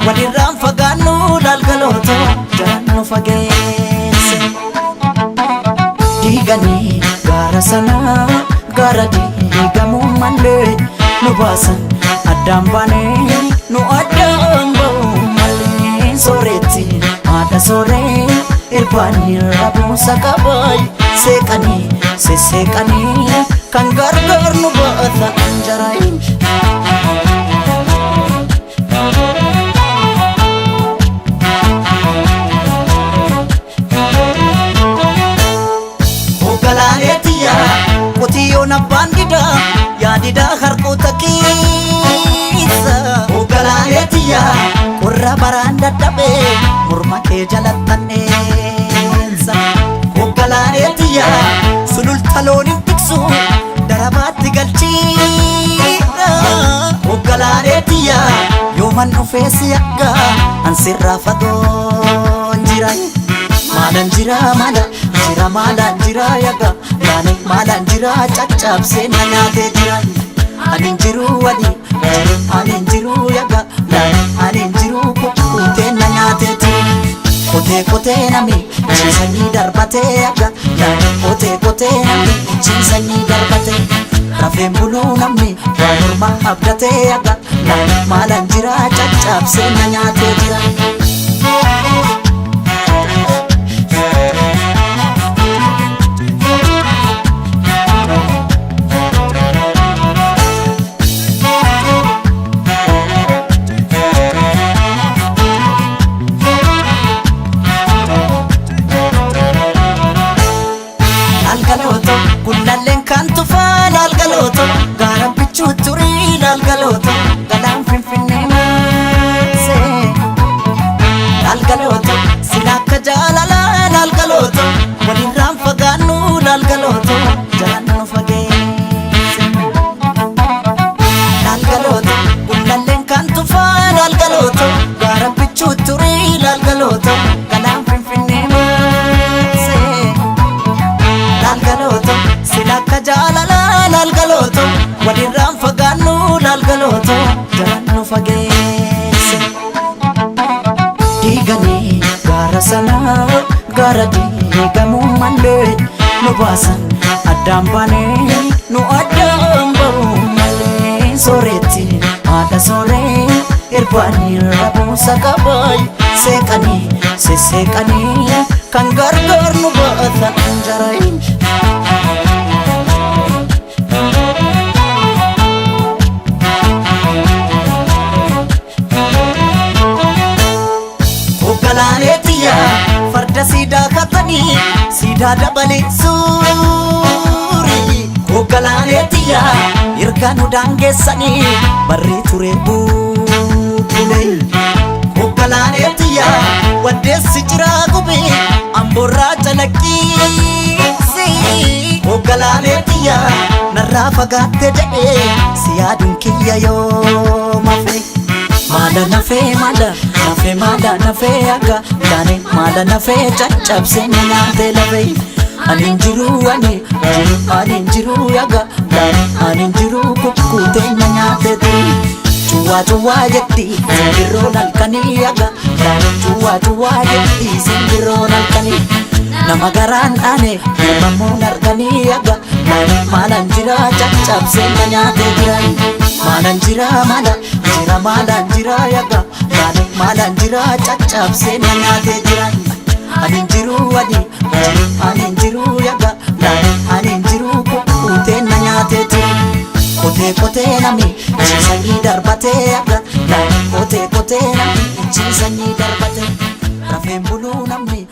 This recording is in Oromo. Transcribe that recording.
walirraan fagaannu laalgalooto jalaan nu fageesse. Diiganii gaara sanaa gaara diigamuu malee nu baasan addaan baanee nu addaan ba'uu malee. Sooretti haadha sooree irbaanii rabuusa qabaay seeqanii sesseeqanii kan gargaar nu baata anjaraayin. Qotiyyoon abbaan didaa yaadidaa harkoota keessa. Ogalaaleetiyaa qorra baraan dadhabee morma kee jalattanneessa. Ogalaaleetiyaa sululta looniin tiksu darabaatti galchiidha. Ogalaaleetiyaa yooman dhufeesi akka ansirraa fagoon jira. Maalan jira maalan jira maalan jira yaga yaani maalan jira caccabsee na nyaatee jira. Anin jiru anin jiru yaga anin jiru kukkutee na nyaatee jira. Kotee nami ciisanii darbatee yaga kotee nami ciisanii darbatee. Rafeen buluu namni waan morma abdatee yaga maalan jira caccabsee na nyaatee jira. Gullalleen kan tufaa laalgalooto gaara bichuu turii laalgalooto galaan finfinnee maasee laalgalooto sila akka jaalalaa laalgalooto walirraan fagaannu laalgalooto jalaan nu fageesse. Laalgalooto gullalleen kan tufaa laalgalooto gaara bichuu turii laalgalooto galaan finfinnee maasee laalgalooto sila akka jaalalaa laalgalooto walirraan fagaannu laalgalooto jalaan nu fageesse. Diiganii gaara sanaa gaara diigamuu malee nu baasan addaan baanee nu addaan ba'uu malee. Sooretti haadha sooree irbaanii rabuusa qabaay seeqanii sesseeqanii kan gargaar nu baata anjaraayin. Ogalaaleetiyaa farda siidaa katanii siidaa dabalee suurii. Ogalaaleetiyaa erga nu daangeessanii barrii ture buubulee. Ogalaaleetiyaa waddeessi jiraa gubee amboorraa calaqqiisi. Ogalaaleetiyaa narraa fagaatte jedhee si yaaduun kiyya yoo mafe. Maala nafee nafee akka yaani maala nafee caccabsee na nyaatee lafee. Anin jiru anin jiru yaga anin jiru kukkutee na nyaatee ture. Cuwaa jetti simbirroon halkanii yaga cuwaa jetti simbirroon halkanii. Nama garaan dhaane namammoon arganii yaga maalan jira caccabsee na nyaatee jira. Maalan jira maalan jira yaga maalan jira caccabsee na nyaatee jira. Anin jiru anin jiru yaga anin jiru kukkutee na nyaatee jira. Kotee nami ciisanii darbatee yaga kotee nami ciisanii darbatee. Rafeen buluu namni